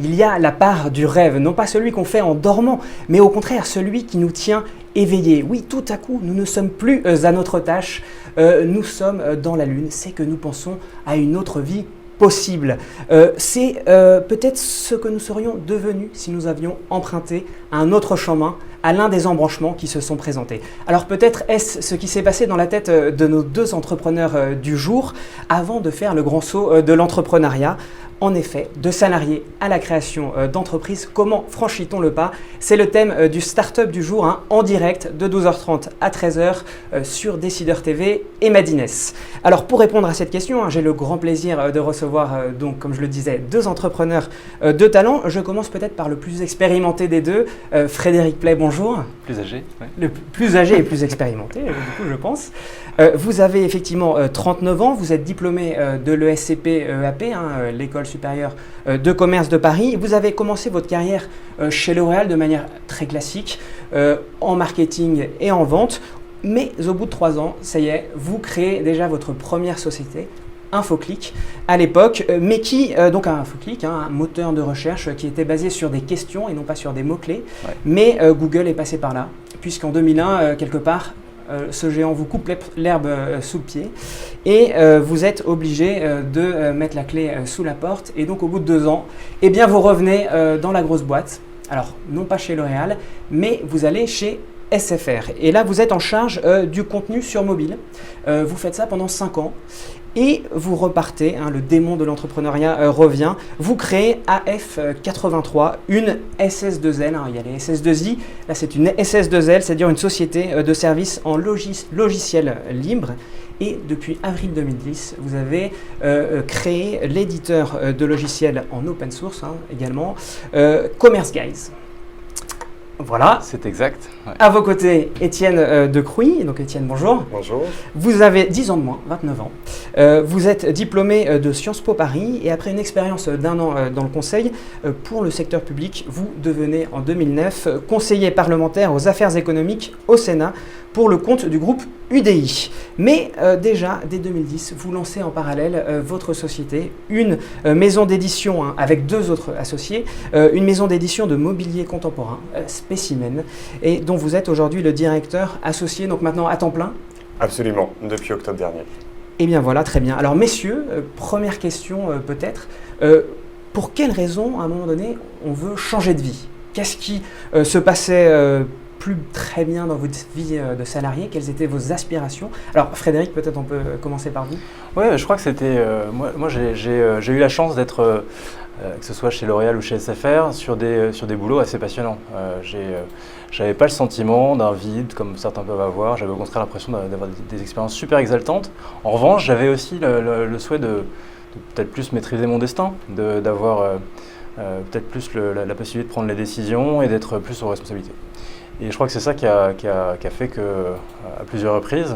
Il y a la part du rêve, non pas celui qu'on fait en dormant, mais au contraire celui qui nous tient éveillés. Oui, tout à coup, nous ne sommes plus à notre tâche, nous sommes dans la lune, c'est que nous pensons à une autre vie possible. C'est peut-être ce que nous serions devenus si nous avions emprunté un autre chemin à l'un des embranchements qui se sont présentés. Alors peut-être est-ce ce qui s'est passé dans la tête de nos deux entrepreneurs du jour avant de faire le grand saut de l'entrepreneuriat. En effet, de salariés à la création d'entreprises, comment franchit-on le pas? C'est le thème du Startup du jour, en direct de 12h30 à 13h sur Décideur TV et Madines. Alors pour répondre à cette question, j'ai le grand plaisir de recevoir, donc comme je le disais, deux entrepreneurs de talent. Je commence peut-être par le plus expérimenté des deux, Frédéric Play, bonjour. Plus âgé, ouais. Le plus âgé et plus expérimenté, du coup je pense. Vous avez effectivement 39 ans, vous êtes diplômé de l'ESCP EAP, l'école supérieure de commerce de Paris. Vous avez commencé votre carrière chez L'Oréal de manière très classique, en marketing et en vente. Mais au bout de 3 ans, ça y est, vous créez déjà votre première société, Infoclick, à l'époque, mais qui, donc Infoclick, un moteur de recherche qui était basé sur des questions et non pas sur des mots-clés. Ouais. Mais Google est passé par là, puisqu'en 2001, quelque part, ce géant vous coupe l'herbe sous le pied et vous êtes obligé de mettre la clé sous la porte. Et donc au bout de 2 ans, eh bien, vous revenez dans la grosse boîte. Alors non pas chez L'Oréal, mais vous allez chez SFR. Et là, vous êtes en charge du contenu sur mobile. Vous faites ça pendant 5 ans. Et vous repartez, le démon de l'entrepreneuriat revient, vous créez AF83, une SS2L, il y a les SS2I, là c'est une SS2L, c'est-à-dire une société de services en logiciel libre. Et depuis avril 2010, vous avez créé l'éditeur de logiciels en open source également, Commerce Guys. Voilà. C'est exact. Ouais. À vos côtés, Étienne de Crouy. Donc Étienne, bonjour. Bonjour. Vous avez 10 ans de moins, 29 ans. Vous êtes diplômé de Sciences Po Paris et après une expérience d'1 an dans le conseil pour le secteur public, vous devenez en 2009 conseiller parlementaire aux affaires économiques au Sénat pour le compte du groupe UDI. Mais déjà, dès 2010, vous lancez en parallèle votre société, une maison d'édition avec 2 autres associés, une maison d'édition de mobilier contemporain, Spécimen, et dont vous êtes aujourd'hui le directeur associé, donc maintenant à temps plein. Absolument, depuis octobre dernier. Eh bien voilà, très bien. Alors messieurs, première question peut-être, pour quelles raisons à un moment donné on veut changer de vie? Qu'est-ce qui se passait plus très bien dans votre vie de salarié? Quelles étaient vos aspirations? Alors Frédéric, peut-être on peut commencer par vous. Oui, je crois que c'était... moi j'ai eu la chance d'être, que ce soit chez L'Oréal ou chez SFR, sur des boulots assez passionnants. J'avais pas le sentiment d'un vide comme certains peuvent avoir, j'avais au contraire l'impression d'avoir des expériences super exaltantes. En revanche, j'avais aussi le souhait de peut-être plus maîtriser mon destin, d'avoir peut-être plus la possibilité de prendre les décisions et d'être plus aux responsabilités. Et je crois que c'est ça qui a fait que, à plusieurs reprises,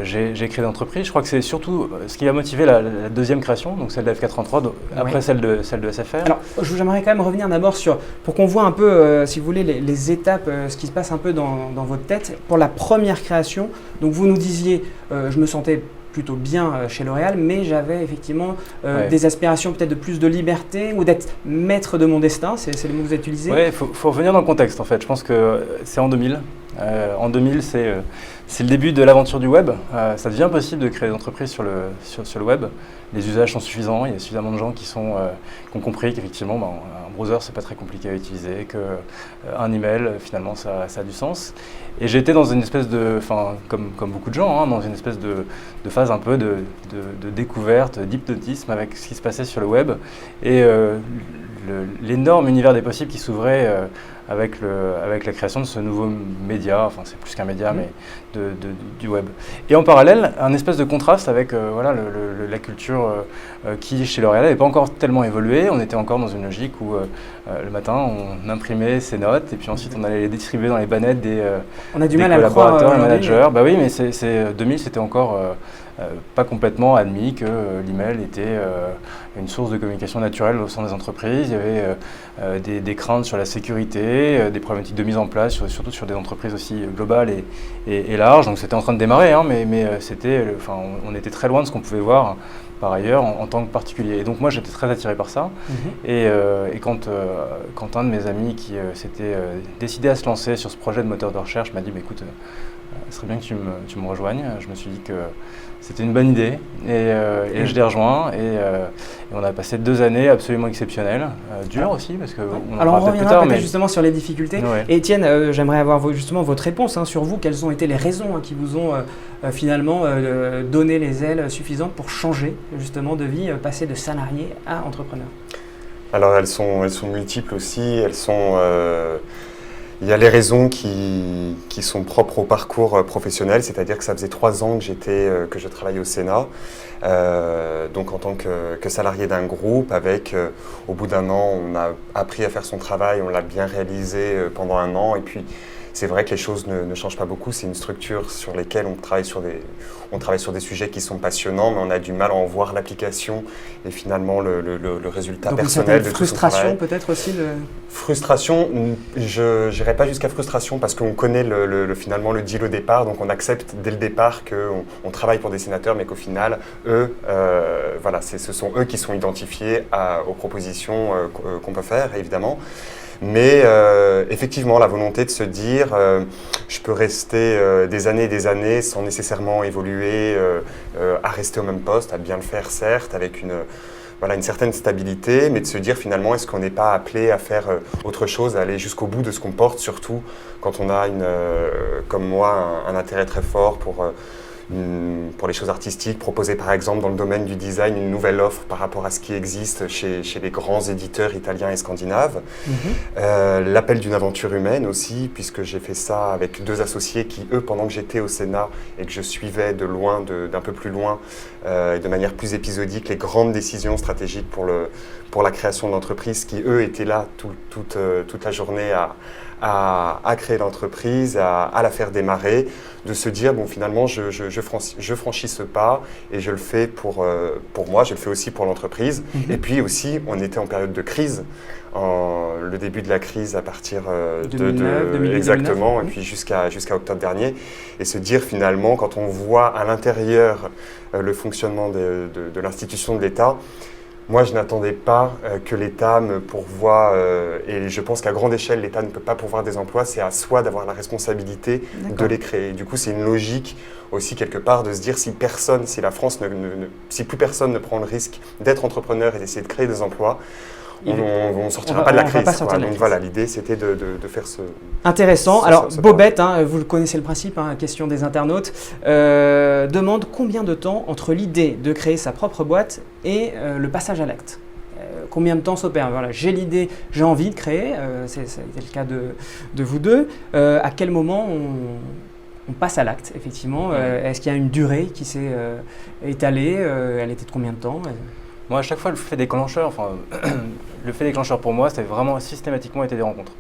j'ai créé d'entreprise. Je crois que c'est surtout ce qui a motivé la deuxième création, donc celle de F83, après oui. celle de SFR. Alors, j'aimerais quand même revenir d'abord pour qu'on voit un peu, si vous voulez, les étapes, ce qui se passe un peu dans votre tête. Pour la première création, donc vous nous disiez, je me sentais plutôt bien chez L'Oréal, mais j'avais effectivement des aspirations peut-être de plus de liberté ou d'être maître de mon destin, c'est le mot que vous avez utilisé. Oui, il faut revenir dans le contexte en fait. Je pense que c'est en 2000. En 2000, c'est le début de l'aventure du web. Ça devient possible de créer des entreprises sur le web. Les usages sont suffisants, il y a suffisamment de gens qui ont compris qu'effectivement, un browser, c'est pas très compliqué à utiliser, qu'un email, finalement, ça a du sens. Et j'étais dans une espèce de, comme beaucoup de gens, dans une espèce de phase un peu de découverte, d'hypnotisme avec ce qui se passait sur le web. Et l'énorme univers des possibles qui s'ouvrait avec la création de ce nouveau média, enfin c'est plus qu'un média, mais du web. Et en parallèle, un espèce de contraste avec la culture qui, chez L'Oréal, n'avait pas encore tellement évolué. On était encore dans une logique où le matin, on imprimait ses notes et puis ensuite on allait les distribuer dans les bannettes des collaborateurs et managers. Bah oui, mais 2000, c'était encore pas complètement admis que l'email était une source de communication naturelle au sein des entreprises. Il y avait des craintes sur la sécurité, des problématiques de mise en place, surtout sur des entreprises aussi globales et larges. Donc c'était en train de démarrer, hein, mais on était très loin de ce qu'on pouvait voir par ailleurs en tant que particulier. Et donc moi j'étais très attiré par ça. Et quand un de mes amis qui s'était décidé à se lancer sur ce projet de moteur de recherche m'a dit bah, écoute, ce serait bien que tu me rejoignes, je me suis dit que c'était une bonne idée et je l'ai rejoint et on a passé 2 années absolument exceptionnelles, dures aussi parce que alors on reviendra peut-être justement sur les difficultés. Ouais. Et Étienne, j'aimerais avoir justement votre réponse sur vous. Quelles ont été les raisons qui vous ont finalement donné les ailes suffisantes pour changer justement de vie, passer de salarié à entrepreneur? Alors elles sont multiples aussi. Il y a les raisons qui sont propres au parcours professionnel, c'est-à-dire que ça faisait 3 ans que je travaillais au Sénat, donc en tant que salarié d'un groupe avec, au bout d'1 an, on a appris à faire son travail, on l'a bien réalisé pendant 1 an et puis c'est vrai que les choses ne changent pas beaucoup, c'est une structure sur laquelle on travaille sur des sujets qui sont passionnants, mais on a du mal à en voir l'application et finalement le résultat donc personnel de tout son travail. Frustration peut-être aussi Frustration, je n'irai pas jusqu'à frustration parce qu'on connaît finalement le deal au départ, donc on accepte dès le départ qu'on travaille pour des sénateurs, mais qu'au final, eux, ce sont eux qui sont identifiés aux propositions qu'on peut faire, évidemment. Mais effectivement, la volonté de se dire je peux rester des années et des années sans nécessairement évoluer, à rester au même poste, à bien le faire certes, avec une certaine stabilité, mais de se dire finalement est-ce qu'on n'est pas appelé à faire autre chose, à aller jusqu'au bout de ce qu'on porte, surtout quand on a comme moi un intérêt très fort pour les choses artistiques, proposer par exemple dans le domaine du design une nouvelle offre par rapport à ce qui existe chez les grands éditeurs italiens et scandinaves. L'appel d'une aventure humaine aussi, puisque j'ai fait ça avec 2 associés qui, eux, pendant que j'étais au Sénat et que je suivais de loin, d'un peu plus loin, et de manière plus épisodique, les grandes décisions stratégiques pour la création de l'entreprise, qui, eux, étaient là toute la journée à créer l'entreprise, à la faire démarrer, de se dire bon finalement je franchis ce pas et je le fais pour moi, je le fais aussi pour l'entreprise. Et puis aussi on était en période de crise, le début de la crise à partir 2009, exactement 2009. Et puis jusqu'à octobre dernier, et se dire finalement quand on voit à l'intérieur le fonctionnement de l'institution de l'État. Moi, je n'attendais pas que l'État me pourvoie, et je pense qu'à grande échelle, l'État ne peut pas pourvoir des emplois, c'est à soi d'avoir la responsabilité de les créer. Du coup, c'est une logique aussi quelque part de se dire si la France, si plus personne ne prend le risque d'être entrepreneur et d'essayer de créer des emplois, on ne sortira pas de la crise. Donc voilà, l'idée c'était de faire ce... Intéressant. Alors Bobette, vous connaissez le principe, question des internautes, demande combien de temps entre l'idée de créer sa propre boîte et le passage à l'acte. Combien de temps s'opère? Voilà, j'ai l'idée, j'ai envie de créer, c'était le cas de vous deux. À quel moment on passe à l'acte, effectivement? Est-ce qu'il y a une durée qui s'est étalée? Elle était de combien de temps? Moi, à chaque fois, le fait déclencheur pour moi, ça a vraiment systématiquement été des rencontres.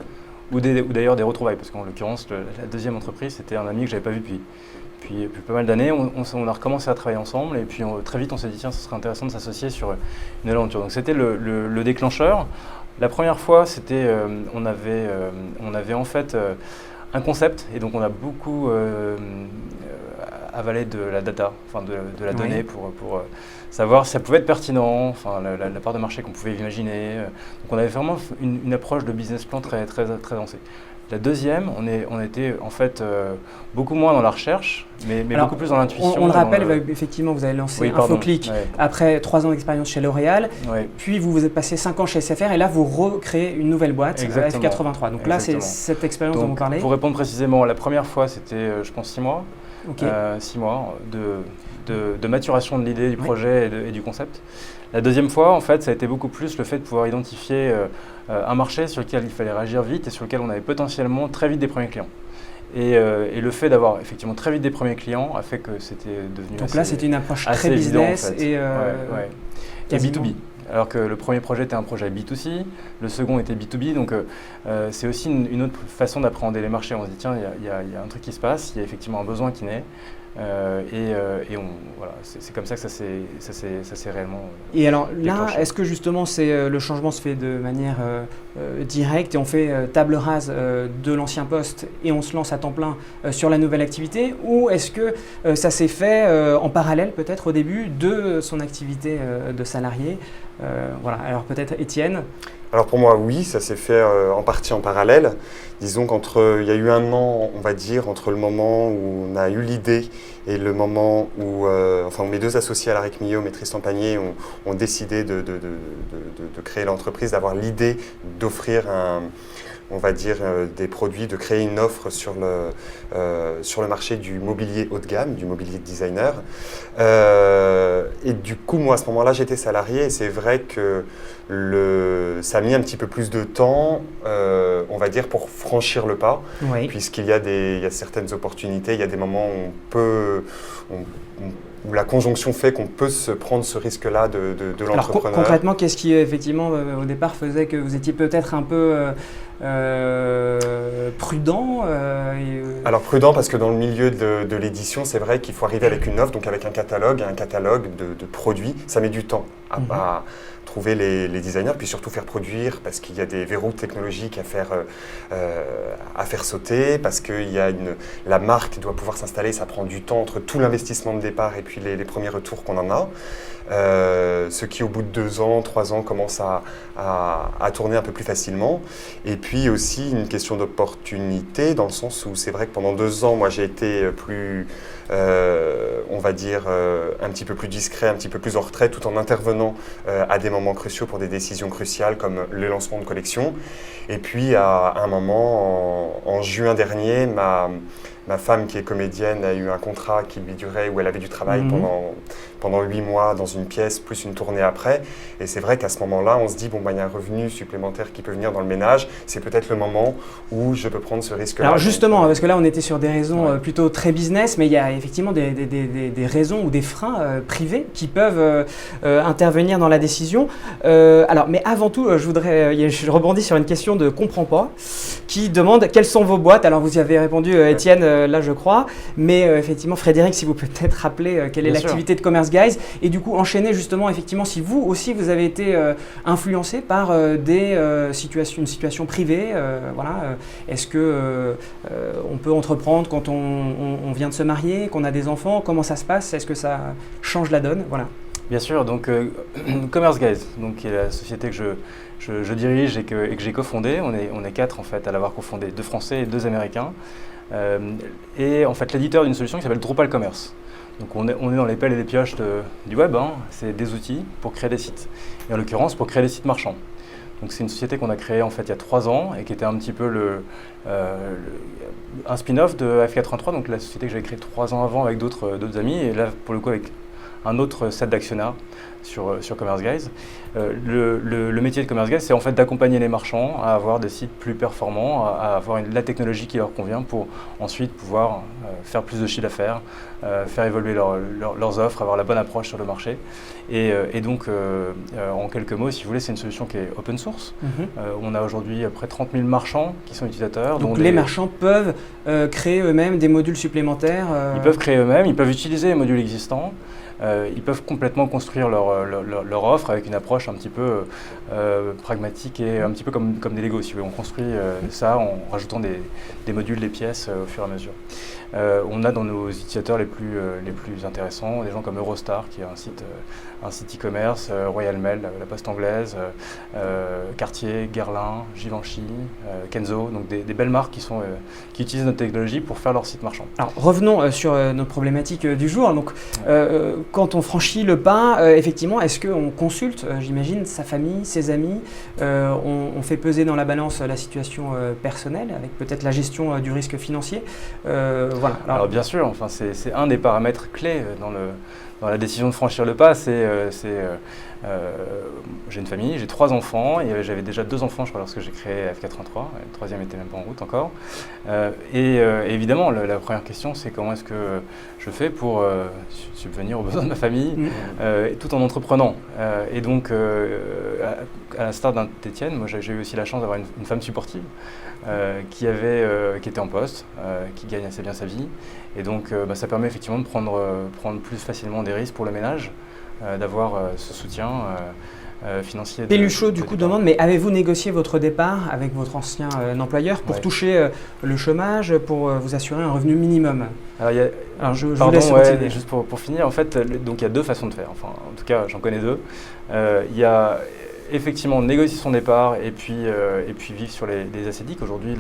Ou d'ailleurs des retrouvailles, parce qu'en l'occurrence, la deuxième entreprise, c'était un ami que je n'avais pas vu depuis pas mal d'années. On a recommencé à travailler ensemble et puis très vite, on s'est dit, tiens, ce serait intéressant de s'associer sur une aventure. Donc c'était le déclencheur. La première fois, c'était, on avait en fait un concept et donc on a beaucoup avalé de la data, enfin de la donnée pour savoir si ça pouvait être pertinent, enfin la part de marché qu'on pouvait imaginer. Donc on avait vraiment une approche de business plan très avancée. La deuxième, on était en fait beaucoup moins dans la recherche, mais beaucoup plus dans l'intuition. On le rappelle, effectivement, vous avez lancé Infoclick après 3 ans d'expérience chez L'Oréal, puis vous êtes passé 5 ans chez SFR et là vous recréez une nouvelle boîte, F83. Donc là, c'est cette expérience dont vous parlez. Pour répondre précisément, la première fois c'était, je pense, 6 mois. Ok. 6 mois de maturation de l'idée, du projet et du concept. La deuxième fois, en fait, ça a été beaucoup plus le fait de pouvoir identifier un marché sur lequel il fallait réagir vite et sur lequel on avait potentiellement très vite des premiers clients. Et le fait d'avoir effectivement très vite des premiers clients a fait que c'était devenu Donc là, c'est une approche très évident, business en fait. Et B2B. Alors que le premier projet était un projet B2C, le second était B2B, donc c'est aussi une autre façon d'appréhender les marchés. On se dit tiens, il y a un truc qui se passe, il y a effectivement un besoin qui naît, voilà, c'est comme ça que ça s'est réellement Et alors là, déclenché. est-ce que justement le changement se fait de manière directe et on fait table rase de l'ancien poste et on se lance à temps plein sur la nouvelle activité, ou est-ce que ça s'est fait en parallèle peut-être au début de son activité de salarié? Voilà, alors peut-être Étienne. Alors pour moi, oui, ça s'est fait en partie en parallèle. Disons il y a eu un an, on va dire, entre le moment où on a eu l'idée et le moment où mes deux associés, Alaric Millaume et Tristan Panier, ont décidé de créer l'entreprise, d'avoir l'idée d'offrir on va dire, des produits, de créer une offre sur le marché du mobilier haut de gamme, du mobilier de designer. Et du coup, moi, à ce moment-là, j'étais salarié et c'est vrai que ça a mis un petit peu plus de temps, on va dire, pour franchir le pas, Oui. puisqu'il y a certaines opportunités, il y a des moments où la conjonction fait qu'on peut se prendre ce risque-là de l'entrepreneur. Alors concrètement, qu'est-ce qui effectivement au départ faisait que vous étiez peut-être un peu prudent Alors prudent parce que dans le milieu de l'édition, c'est vrai qu'il faut arriver avec une offre, donc avec un catalogue de produits. Ça met du temps à trouver les designers, puis surtout faire produire, parce qu'il y a des verrous technologiques à faire sauter, parce que la marque doit pouvoir s'installer, ça prend du temps entre tout l'investissement de départ et puis les premiers retours qu'on en a. Ce qui au bout de 2 ans, 3 ans commence à tourner un peu plus facilement. Et puis aussi une question d'opportunité, dans le sens où c'est vrai que pendant 2 ans, moi j'ai été plus, on va dire, un petit peu plus discret, un petit peu plus en retrait, tout en intervenant à des moments cruciaux pour des décisions cruciales comme le lancement de collection. Et puis à un moment, en juin dernier, ma femme qui est comédienne a eu un contrat qui lui durait, où elle avait du travail pendant 8 mois dans une pièce, plus une tournée après. Et c'est vrai qu'à ce moment-là, on se dit, il y a un revenu supplémentaire qui peut venir dans le ménage. C'est peut-être le moment où je peux prendre ce risque-là. Alors justement, parce que là, on était sur des raisons plutôt très business, mais il y a effectivement des raisons ou des freins privés qui peuvent intervenir dans la décision. Mais avant tout, je rebondis sur une question de Comprends pas, qui demande quelles sont vos boîtes. Alors vous y avez répondu, Étienne, là je crois, mais effectivement, Frédéric, si vous pouvez peut-être rappeler quelle est l'activité de Commerce Guys, et du coup enchaîner justement effectivement si vous aussi vous avez été influencé par une situation privée, est-ce que on peut entreprendre quand on vient de se marier, qu'on a des enfants, comment ça se passe, est-ce que ça change la donne, voilà. Bien sûr, donc Commerce Guys, donc, qui est la société que je dirige et que j'ai cofondée. On est 4 en fait à l'avoir cofondée, 2 Français et 2 Américains. Et en fait l'éditeur d'une solution qui s'appelle Drupal Commerce. Donc on est dans les pelles et les pioches du web, c'est des outils pour créer des sites. Et en l'occurrence pour créer des sites marchands. Donc c'est une société qu'on a créée en fait il y a 3 ans et qui était un petit peu un spin-off de F83, donc la société que j'avais créée 3 ans avant avec d'autres amis, et là pour le coup avec un autre set d'actionnaires sur Commerce Guys. Le métier de Commerce Guys, c'est en fait d'accompagner les marchands à avoir des sites plus performants, à avoir la technologie qui leur convient pour ensuite pouvoir faire plus de chiffre d'affaires, faire évoluer leurs offres, avoir la bonne approche sur le marché. Et donc, en quelques mots, si vous voulez, c'est une solution qui est open source. On a aujourd'hui près de 30 000 marchands qui sont utilisateurs. Donc les marchands peuvent créer eux-mêmes des modules supplémentaires Ils peuvent créer eux-mêmes, ils peuvent utiliser les modules existants. Ils peuvent complètement construire leur offre avec une approche un petit peu pragmatique et un petit peu comme des Lego. Si vous voulez. On construit ça en rajoutant des modules, des pièces au fur et à mesure. On a dans nos utilisateurs les plus intéressants des gens comme Eurostar, qui est un site e-commerce, Royal Mail, la Poste anglaise, Cartier, Guerlain, Givenchy, Kenzo, donc des belles marques qui utilisent notre technologie pour faire leur site marchand. Alors revenons sur notre problématique du jour. Donc, quand on franchit le pas, effectivement, est-ce qu'on consulte, j'imagine, sa famille, ses amis, on fait peser dans la balance la situation personnelle avec peut-être la gestion du risque financier. voilà. Alors bien sûr, enfin, c'est un des paramètres clés dans la décision de franchir le pas. J'ai une famille, j'ai 3 enfants, et j'avais déjà 2 enfants, je crois, lorsque j'ai créé F83, le troisième était même pas en route encore. Évidemment, la première question, c'est comment est-ce que je fais pour subvenir aux besoins de ma famille, tout en entreprenant. Et donc, à l'instar d'Étienne, moi j'ai eu aussi la chance d'avoir une femme supportive qui était en poste, qui gagne assez bien sa vie. Et donc, ça permet effectivement de prendre plus facilement des risques pour le ménage, d'avoir ce soutien financier. Péluchot, du coup, demande, mais avez-vous négocié votre départ avec votre ancien employeur pour toucher le chômage, pour vous assurer un revenu minimum? Alors, je vous laisse continuer. Juste pour finir, en fait, donc il y a 2 façons de faire. Enfin, en tout cas, j'en connais 2. Il y a effectivement négocier son départ et puis vivre sur les ACDIC. Aujourd'hui,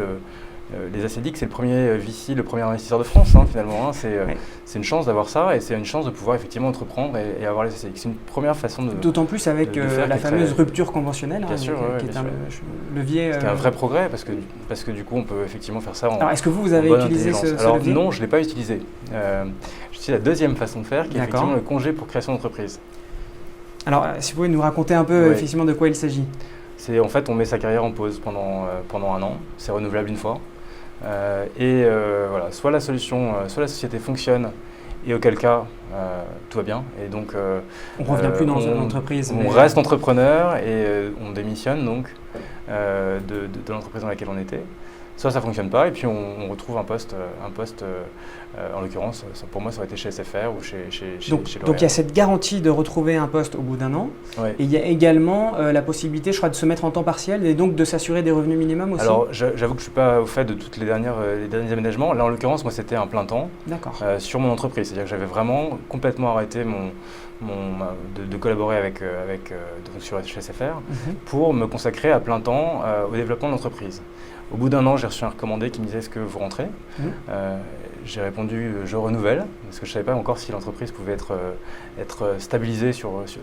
les ACDIC, c'est le premier VC, le premier investisseur de France, finalement. C'est une chance d'avoir ça, et c'est une chance de pouvoir effectivement entreprendre et avoir les ACDIC. C'est une première façon de... D'autant plus avec la fameuse rupture conventionnelle, bien sûr, qui est un levier... C'est un vrai progrès, parce que du coup, on peut effectivement faire ça en... Alors, est-ce que vous avez utilisé ce levier? Non, je ne l'ai pas utilisé. J'utilise la deuxième façon de faire, qui est effectivement le congé pour création d'entreprise. Alors, si vous pouvez nous raconter un peu effectivement de quoi il s'agit. C'est en fait, on met sa carrière en pause pendant 1 an, c'est renouvelable une fois. Voilà, soit la société fonctionne, et auquel cas tout va bien, et donc on ne revient plus dans l'entreprise. On reste entrepreneur et on démissionne donc de l'entreprise dans laquelle on était. Soit ça ne fonctionne pas, et puis on retrouve un poste en l'occurrence, pour moi ça aurait été chez SFR ou chez L'Oréal. Donc il y a cette garantie de retrouver un poste au bout d'1 an, et il y a également la possibilité, je crois, de se mettre en temps partiel et donc de s'assurer des revenus minimums aussi. Alors j'avoue que je ne suis pas au fait de tous les derniers aménagements. Là en l'occurrence, moi c'était un plein temps sur mon entreprise, c'est-à-dire que j'avais vraiment complètement arrêté de collaborer chez SFR pour me consacrer à plein temps au développement de l'entreprise. Au bout d'1 an, j'ai reçu un recommandé qui me disait « Est-ce que vous rentrez ?» J'ai répondu « Je renouvelle » parce que je ne savais pas encore si l'entreprise pouvait être stabilisée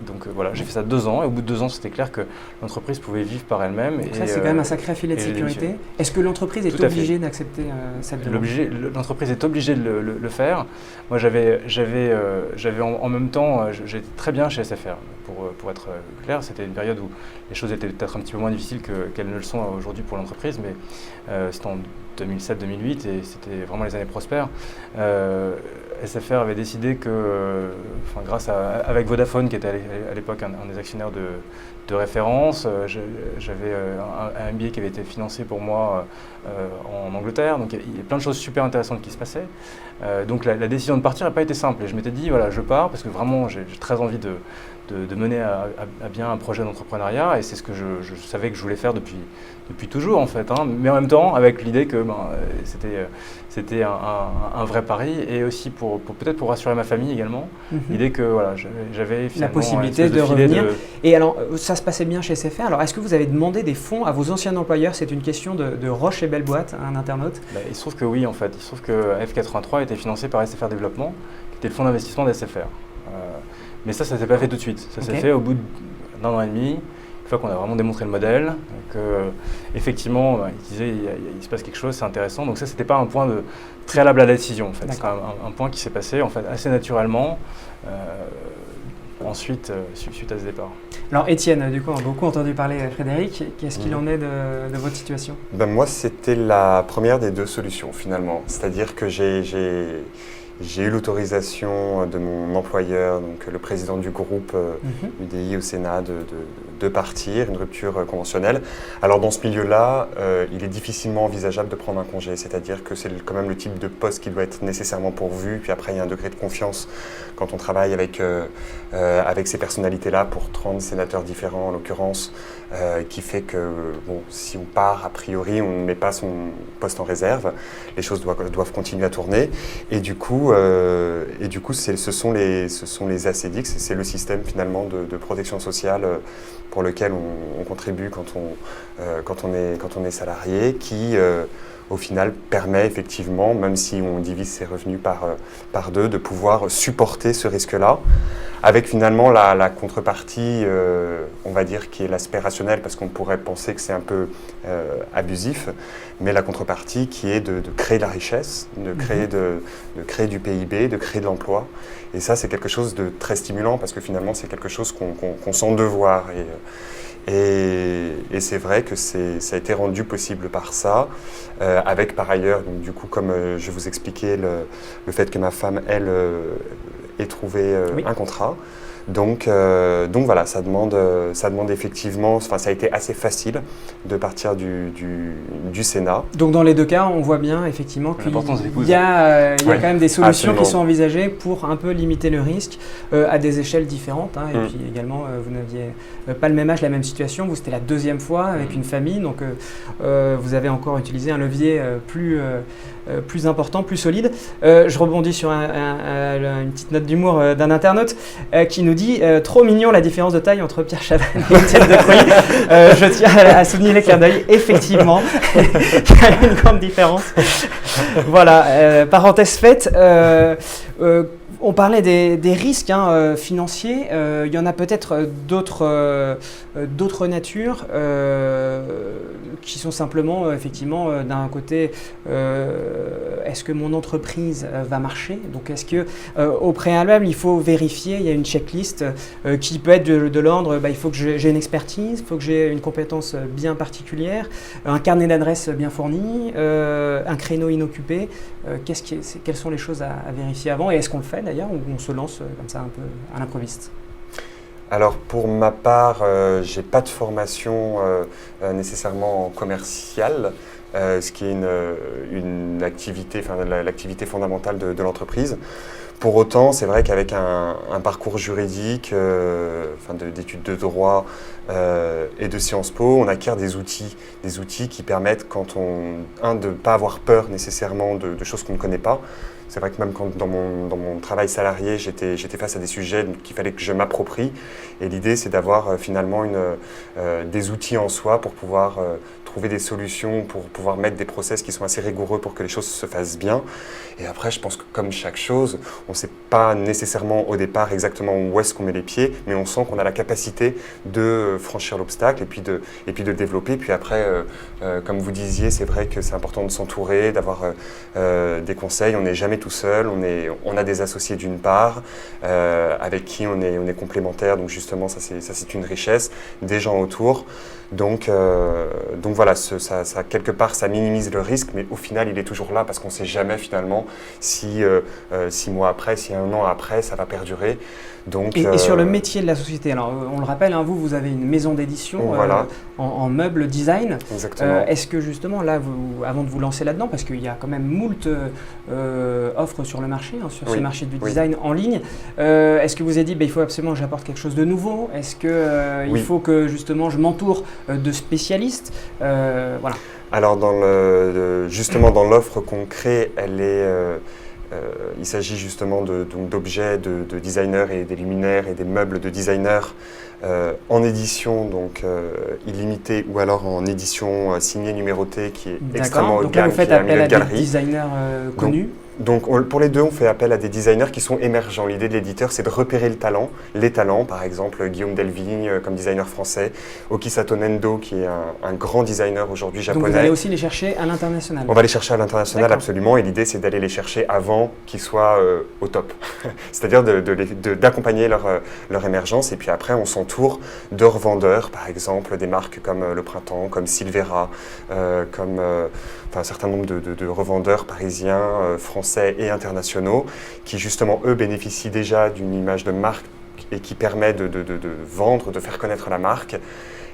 donc voilà, j'ai fait ça 2 ans, et au bout de 2 ans, c'était clair que l'entreprise pouvait vivre par elle-même. Donc ça, c'est quand même un sacré filet de sécurité. Est-ce que l'entreprise est obligée d'accepter cette demande? L'entreprise est obligée de le faire. Moi, j'avais en même temps, j'étais très bien chez SFR. Pour être clair, c'était une période où les choses étaient peut-être un petit peu moins difficiles qu'elles ne le sont aujourd'hui pour l'entreprise, mais c'était en 2007-2008 et c'était vraiment les années prospères. SFR avait décidé que, avec Vodafone, qui était à l'époque un des actionnaires de référence, j'avais un MBA qui avait été financé pour moi en Angleterre, donc il y a plein de choses super intéressantes qui se passaient. Donc la décision de partir n'a pas été simple, et je m'étais dit voilà, je pars parce que vraiment j'ai très envie de mener à bien un projet d'entrepreneuriat, et c'est ce que je savais que je voulais faire depuis toujours en fait, mais en même temps avec l'idée que c'était un vrai pari, et aussi peut-être pour rassurer ma famille également, l'idée que voilà, j'avais finalement la possibilité de revenir. Et alors ça se passait bien chez SFR. Alors est-ce que vous avez demandé des fonds à vos anciens employeurs? C'est une question de Roche et Belleboîte, un internaute. Il se trouve que oui, en fait. Il se trouve que F83 était financé par SFR Développement, qui était le fonds d'investissement d'SFR. Mais ça ne s'est pas fait tout de suite. Ça s'est fait au bout d'1 an et demi, une fois qu'on a vraiment démontré le modèle. Donc, effectivement, il disait il se passe quelque chose, c'est intéressant. Donc ça, ce n'était pas un point préalable à la décision. En fait. C'est un point qui s'est passé en fait, assez naturellement suite à ce départ. Alors Étienne, du coup, on a beaucoup entendu parler Frédéric. Qu'est-ce qu'il en est de votre situation? Moi, c'était la première des 2 solutions finalement. C'est-à-dire que j'ai eu l'autorisation de mon employeur, donc le président du groupe UDI au Sénat, de partir, une rupture conventionnelle. Alors dans ce milieu-là, il est difficilement envisageable de prendre un congé, c'est-à-dire que c'est quand même le type de poste qui doit être nécessairement pourvu, puis après il y a un degré de confiance quand on travaille avec ces personnalités-là pour 30 sénateurs différents en l'occurrence, qui fait que si on part, a priori, on ne met pas son poste en réserve, les choses doivent continuer à tourner. Et du coup, ce sont les ACDIX, c'est le système finalement de protection sociale pour lequel on contribue quand on est salarié, qui au final permet effectivement, même si on divise ses revenus par deux, de pouvoir supporter ce risque-là, avec finalement la contrepartie, on va dire, qui est l'aspect rationnel, parce qu'on pourrait penser que c'est un peu abusif, mais la contrepartie qui est de créer de la richesse, de créer du PIB, de créer de l'emploi. Et ça, c'est quelque chose de très stimulant, parce que finalement, c'est quelque chose qu'on sent devoir. Et c'est vrai que ça a été rendu possible par ça, avec par ailleurs, donc, du coup, comme je vous expliquais, le fait que ma femme, elle, ait trouvé un contrat. Donc voilà, ça demande effectivement, enfin ça a été assez facile de partir du Sénat. Donc dans les deux cas, on voit bien effectivement qu'il y a quand même des solutions qui sont envisagées pour un peu limiter le risque à des échelles différentes. Et puis également, vous n'aviez pas le même âge, la même situation. Vous, c'était la deuxième fois avec une famille, donc vous avez encore utilisé un levier plus important, plus solide. Je rebondis sur une petite note d'humour d'un internaute qui nous dit trop mignon la différence de taille entre Pierre Chavannes et Étienne de Croÿ. Je tiens à souligner les clins d'œil. Effectivement, il y a une grande différence. Voilà, parenthèse faite. On parlait des risques financiers. Il y en a peut-être d'autres natures qui sont simplement, effectivement, d'un côté, est-ce que mon entreprise va marcher? Donc, est-ce que au préalable, il faut vérifier, il y a une checklist qui peut être de l'ordre, il faut que j'ai une expertise, il faut que j'ai une compétence bien particulière, un carnet d'adresses bien fourni, un créneau inoccupé. Quelles sont les choses à vérifier avant, et est-ce qu'on le fait d'ailleurs, ou on se lance comme ça un peu à l'improviste? Alors pour ma part, j'ai pas de formation nécessairement commerciale, ce qui est une activité, l'activité fondamentale de l'entreprise. Pour autant, c'est vrai qu'avec un parcours juridique, d'études de droit et de Sciences Po, on acquiert des outils qui permettent, de ne pas avoir peur nécessairement de choses qu'on ne connaît pas. C'est vrai que même quand dans mon travail salarié, j'étais face à des sujets qu'il fallait que je m'approprie. Et l'idée, c'est d'avoir finalement des outils en soi pour pouvoir trouver des solutions, pour pouvoir mettre des process qui sont assez rigoureux pour que les choses se fassent bien. Et après, je pense que comme chaque chose, on ne sait pas nécessairement au départ exactement où est-ce qu'on met les pieds, mais on sent qu'on a la capacité de franchir l'obstacle et puis de le développer. Puis après, comme vous disiez, c'est vrai que c'est important de s'entourer, d'avoir des conseils. On n'est jamais tout seul, on a des associés d'une part, avec qui on est complémentaires, donc justement ça c'est une richesse, des gens autour, donc voilà, ça quelque part ça minimise le risque, mais au final il est toujours là parce qu'on ne sait jamais finalement si 6 mois après, si 1 an après ça va perdurer. Donc, et sur le métier de la société, alors on le rappelle, vous avez une maison d'édition voilà. en meubles design. Exactement. Est-ce que justement là, avant de vous lancer là-dedans, parce qu'il y a quand même moult offres sur le marché, sur ce marché du design en ligne, est-ce que vous avez dit il faut absolument que j'apporte quelque chose de nouveau? Est-ce que il faut que justement je m'entoure de spécialistes? Voilà. Alors justement dans l'offre qu'on crée, elle est il s'agit justement d'objets de designers et des luminaires et des meubles de designers en édition illimitée ou alors en édition signée numérotée qui est extrêmement haut de gamme. Donc là vous faites appel à des designers connus. Donc pour les deux, on fait appel à des designers qui sont émergents. L'idée de l'éditeur, c'est de repérer les talents, par exemple Guillaume Delvigne comme designer français, Okisato Nendo qui est un grand designer aujourd'hui japonais. Donc vous allez aussi les chercher à l'international? On va les chercher à l'international, absolument, et l'idée c'est d'aller les chercher avant qu'ils soient au top. C'est-à-dire d'accompagner leur émergence, et puis après on s'entoure de revendeurs, par exemple des marques comme Le Printemps, comme Silvera, comme un certain nombre de revendeurs parisiens, français et internationaux, qui justement eux bénéficient déjà d'une image de marque et qui permet de vendre, de faire connaître la marque.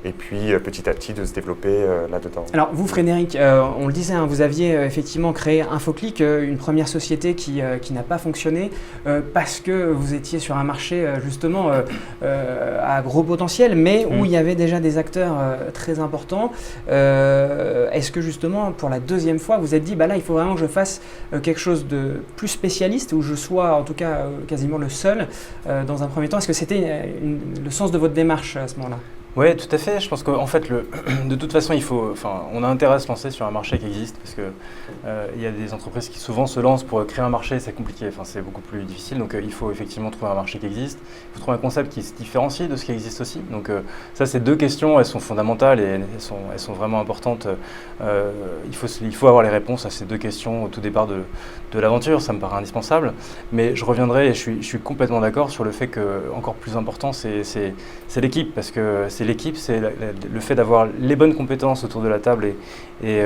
et puis petit à petit de se développer là-dedans. Alors vous Frédéric, on le disait, hein, vous aviez effectivement créé Infoclick, une première société qui n'a pas fonctionné parce que vous étiez sur un marché justement à gros potentiel, mais où il y avait déjà des acteurs très importants. Est-ce que justement pour la deuxième fois vous êtes dit là il faut vraiment que je fasse quelque chose de plus spécialiste, où je sois en tout cas quasiment le seul dans un premier temps? Est-ce que c'était le sens de votre démarche à ce moment-là? Oui, tout à fait. Je pense qu'en fait, de toute façon, on a intérêt à se lancer sur un marché qui existe, parce que il y a des entreprises qui souvent se lancent pour créer un marché, c'est compliqué, c'est beaucoup plus difficile. Donc il faut effectivement trouver un marché qui existe. Il faut trouver un concept qui se différencie de ce qui existe aussi. Donc ça, ces deux questions, elles sont fondamentales et elles sont vraiment importantes. Il faut avoir les réponses à ces deux questions au tout départ de l'aventure. Ça me paraît indispensable. Mais je reviendrai, et je suis complètement d'accord sur le fait que encore plus important, c'est l'équipe, parce que l'équipe, c'est le fait d'avoir les bonnes compétences autour de la table et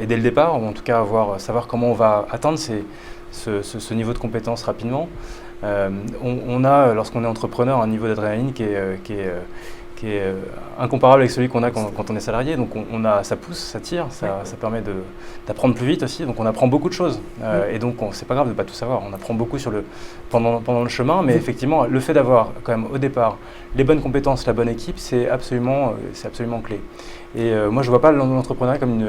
dès le départ, ou en tout cas savoir comment on va atteindre ce niveau de compétences rapidement. On a, lorsqu'on est entrepreneur, un niveau d'adrénaline qui est incomparable avec celui qu'on a quand on est salarié. Donc ça pousse, ça tire, ça permet d'apprendre plus vite aussi. Donc on apprend beaucoup de choses. Et donc c'est pas grave de ne pas tout savoir. On apprend beaucoup pendant le chemin, mais effectivement, le fait d'avoir quand même au départ les bonnes compétences, la bonne équipe, c'est absolument clé. Et moi, je ne vois pas l'entrepreneuriat comme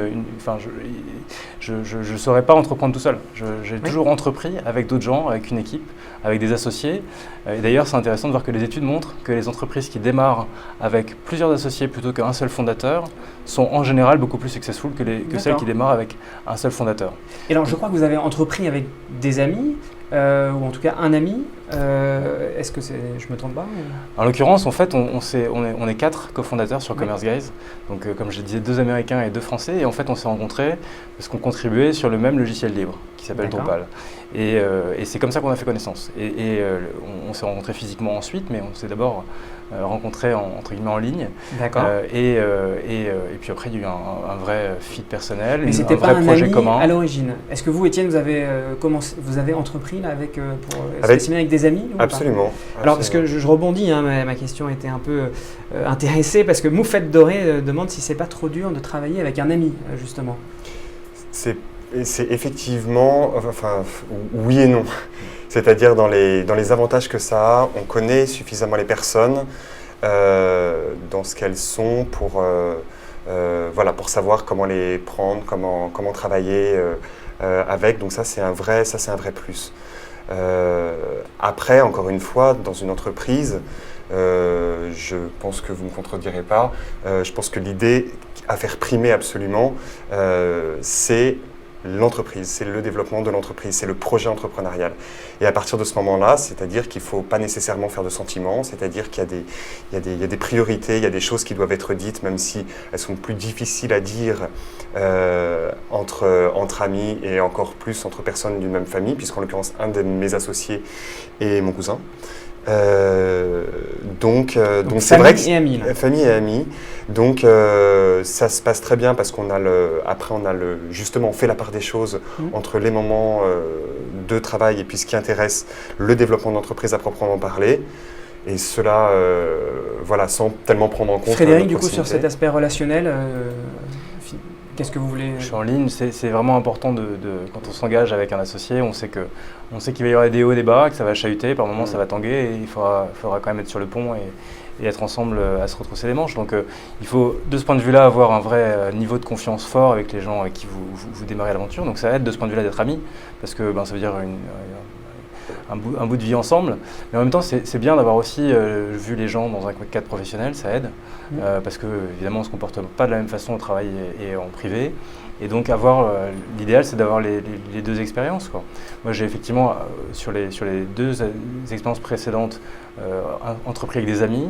je ne saurais pas entreprendre tout seul. J'ai toujours entrepris avec d'autres gens, avec une équipe, avec des associés. Et d'ailleurs, c'est intéressant de voir que les études montrent que les entreprises qui démarrent avec plusieurs associés plutôt qu'un seul fondateur sont en général beaucoup plus successful que celles qui démarrent avec un seul fondateur. Et alors, je crois que vous avez entrepris avec des amis, ou en tout cas un ami. Est-ce que je me trompe pas ou... En l'occurrence, en fait, on est 4 cofondateurs sur Commerce Guys. Donc, comme je disais, 2 Américains et 2 Français. Et en fait, on s'est rencontrés parce qu'on contribuait sur le même logiciel libre qui s'appelle Drupal. Et c'est comme ça qu'on a fait connaissance. On s'est rencontrés physiquement ensuite, mais on s'est d'abord rencontrés entre guillemets en ligne. D'accord. Et puis après, il y a eu un vrai fit personnel, mais c'était un pas vrai un projet ami commun. À l'origine. Est-ce que vous, Étienne, vous avez entrepris là avec des amis ou Absolument. Pas Alors parce que je rebondis, hein, ma question était un peu intéressée parce que Moufette Dorée demande si c'est pas trop dur de travailler avec un ami justement. C'est effectivement, oui et non. C'est-à-dire dans les avantages que ça a, on connaît suffisamment les personnes dans ce qu'elles sont pour savoir comment les prendre, comment travailler avec. Donc ça c'est un vrai plus. Après, encore une fois, dans une entreprise, je pense que vous ne me contredirez pas, je pense que l'idée à faire primer absolument, c'est l'entreprise, c'est le développement de l'entreprise, c'est le projet entrepreneurial. Et à partir de ce moment-là, c'est-à-dire qu'il ne faut pas nécessairement faire de sentiments, c'est-à-dire qu'il y a des priorités, il y a des choses qui doivent être dites, même si elles sont plus difficiles à dire entre amis et encore plus entre personnes d'une même famille, puisqu'en l'occurrence, un de mes associés est mon cousin. Donc c'est vrai que famille et amis. Donc ça se passe très bien parce qu'on a justement on fait la part des choses entre les moments de travail et puis ce qui intéresse le développement d'entreprise à proprement parler. Et cela, sans tellement prendre en compte. Frédéric, du coup, sur cet aspect relationnel, qu'est-ce que vous voulez Je suis en ligne, c'est vraiment important quand on s'engage avec un associé, on sait qu'il va y avoir des hauts et des bas, que ça va chahuter, par moments ça va tanguer, et il faudra quand même être sur le pont et être ensemble à se retrousser les manches. Donc il faut, de ce point de vue-là, avoir un vrai niveau de confiance fort avec les gens avec qui vous démarrez l'aventure. Donc ça aide de ce point de vue-là d'être amis, parce que ça veut dire un bout de vie ensemble, mais en même temps c'est bien d'avoir aussi vu les gens dans un cadre professionnel, ça aide, parce que évidemment on ne se comporte pas de la même façon au travail et en privé, et donc l'idéal c'est d'avoir les deux expériences, quoi. Moi j'ai effectivement sur les 2 expériences précédentes entrepris avec des amis,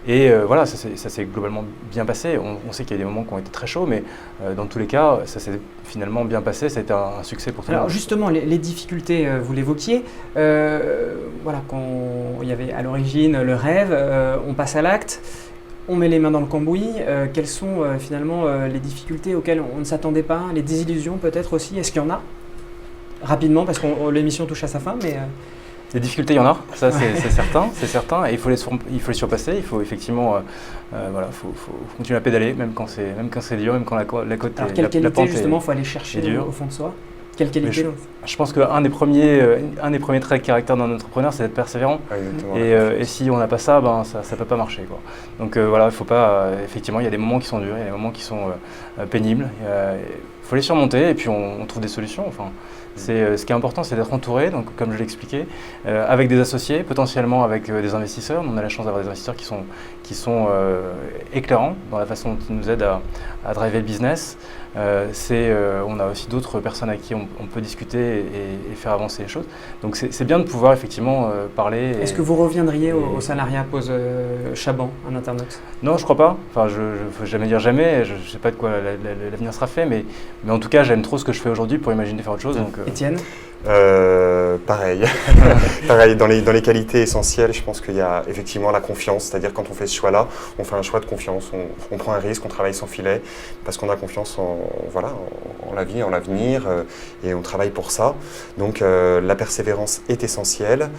et ça s'est globalement bien passé. On sait qu'il y a des moments qui ont été très chauds, mais dans tous les cas, ça s'est finalement bien passé, ça a été un succès pour tout le monde. Alors justement, les difficultés, vous l'évoquiez, quand il y avait à l'origine le rêve, on passe à l'acte, on met les mains dans le cambouis. Quelles sont finalement les difficultés auxquelles on ne s'attendait pas, les désillusions peut-être aussi? Est-ce qu'il y en a? Rapidement, parce que l'émission touche à sa fin, mais... Des difficultés, il y en a, ça c'est certain, et il faut les surpasser, il faut effectivement faut continuer à pédaler, même quand c'est dur, même quand la côte Alors, la quelle qualité, pente justement, il faut aller chercher au fond de soi? Quelle qualité je pense qu'un des premiers traits de caractère d'un entrepreneur, c'est d'être persévérant. Et si on n'a pas ça, ça ne peut pas marcher, quoi. Donc il faut pas. Effectivement, il y a des moments qui sont durs, il y a des moments qui sont pénibles. Il faut les surmonter et puis on trouve des solutions. Enfin, ce qui est important, c'est d'être entouré, donc, comme je l'ai expliqué, avec des associés, potentiellement avec des investisseurs. On a la chance d'avoir des investisseurs qui sont éclairants dans la façon dont ils nous aident à driver le business. On a aussi d'autres personnes à qui on peut discuter et faire avancer les choses. Donc c'est bien de pouvoir effectivement parler. Est-ce que vous reviendriez au salariat pose Chaban, un internaute? Non, je crois pas. Enfin, je ne faut jamais dire jamais. Je ne sais pas de quoi l'avenir sera fait, mais en tout cas, j'aime trop ce que je fais aujourd'hui pour imaginer faire autre chose. Donc, Étienne? Pareil. Pareil, dans les qualités essentielles, je pense qu'il y a effectivement la confiance, c'est-à-dire quand on fait ce choix-là, on fait un choix de confiance, on prend un risque, on travaille sans filet, parce qu'on a confiance en la vie, en l'avenir, et on travaille pour ça. Donc la persévérance est essentielle,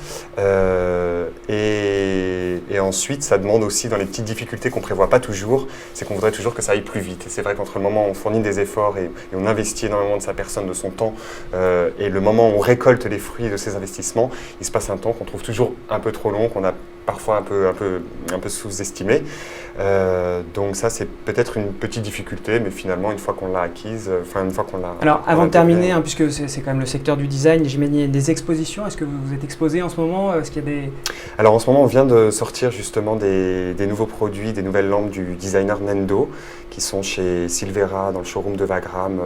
et ensuite ça demande aussi dans les petites difficultés qu'on ne prévoit pas toujours, c'est qu'on voudrait toujours que ça aille plus vite. Et c'est vrai qu'entre le moment où on fournit des efforts et on investit énormément de sa personne, de son temps, et le moment où on récolte les fruits de ces investissements, il se passe un temps qu'on trouve toujours un peu trop long, qu'on a parfois un peu sous-estimé. Donc ça, c'est peut-être une petite difficulté, mais finalement, une fois qu'on l'a acquise, une fois qu'on l'a... Alors, avant de terminer, puisque c'est quand même le secteur du design, j'imagine des expositions. Est-ce que vous êtes exposé en ce moment? Est-ce qu'il y a des... Alors, en ce moment, on vient de sortir justement des nouveaux produits, des nouvelles lampes du designer Nendo, qui sont chez Silvera, dans le showroom de Wagram,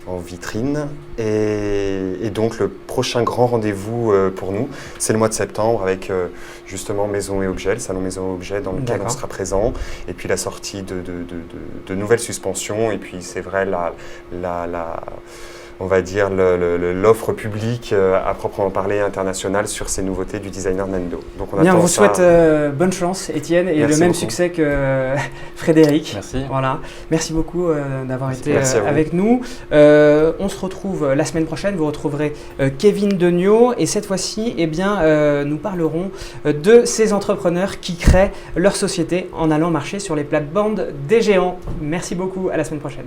en vitrine. Et donc le prochain grand rendez-vous pour nous, c'est le mois de septembre avec justement Maison et Objets, le salon Maison et Objets dans lequel on sera présent, et puis la sortie de nouvelles suspensions, et puis c'est vrai on va dire l'offre publique à proprement parler internationale sur ces nouveautés du designer Nendo. Donc on vous souhaite bonne chance, Étienne, et le même succès que Frédéric. Merci. Voilà. Merci beaucoup d'avoir été avec nous. On se retrouve la semaine prochaine. Vous retrouverez Kevin Degnaud, et cette fois-ci, nous parlerons de ces entrepreneurs qui créent leur société en allant marcher sur les plates-bandes des géants. Merci beaucoup. À la semaine prochaine.